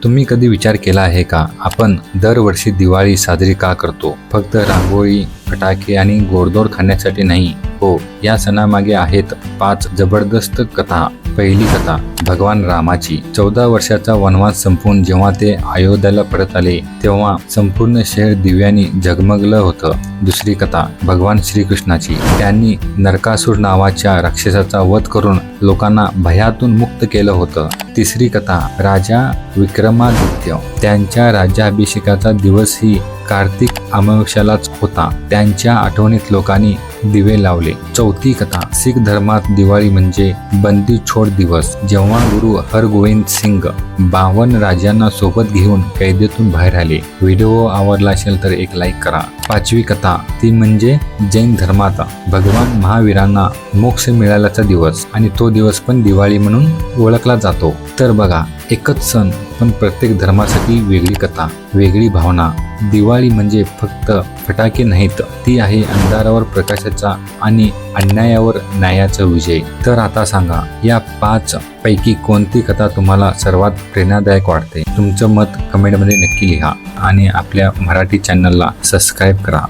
तुम्ही कधी विचार केला आहे का, आपण दरवर्षी दिवाळी साजरी का करतो? फक्त रांगोळी, फटाके आणि गोडधोड खाण्यासाठी नाही. हो, या सणामागे आहेत 5 जबरदस्त कथा. पहिली कथा भगवान रामाची. 14 वर्षाचा वनवास संपून जेव्हा ते अयोध्याला परत आले तेव्हा संपूर्ण शहर दिव्यांनी झगमगलं होतं. दुसरी कथा भगवान श्रीकृष्णाची. त्यांनी नरकासूर नावाच्या राक्षसाचा वध करून लोकांना भयातून मुक्त केलं होतं. तिसरी कथा राजा विक्रमादित्य. त्यांच्या राज्याभिषेकाचा दिवसही कार्तिक अमावस्यालाच होता. त्यांच्या आठवणीत लोकांनी दिवे लावले. चौथी कथा शीख धर्मात दिवाळी म्हणजे बंदी छोड दिवस, जेव्हा गुरु हरगोविंद सिंग 52 राजांना सोबत घेऊन कैदेतून बाहेर आले. व्हिडिओ आवडला असेल तर एक लाईक करा. पाचवी कथा ती म्हणजे जैन धर्मात भगवान महावीरांना मोक्ष मिळाल्याचा दिवस आणि तो दिवस पण दिवाळी म्हणून ओळखला जातो. तर बघा, एकच सण पण प्रत्येक धर्मासाठी वेगळी कथा, वेगळी भावना. दिवाळी म्हणजे फक्त फटाके नाहीत, ती आहे अंधारावर प्रकाशाचा आणि अन्यायावर न्यायाचा विजय. तर आता सांगा, या 5 पैकी कोणती कथा तुम्हाला सर्वात प्रेरणादायक वाटते? तुमचं मत कमेंटमध्ये नक्की लिहा आणि आपल्या मराठी चॅनलला सबस्क्राईब करा.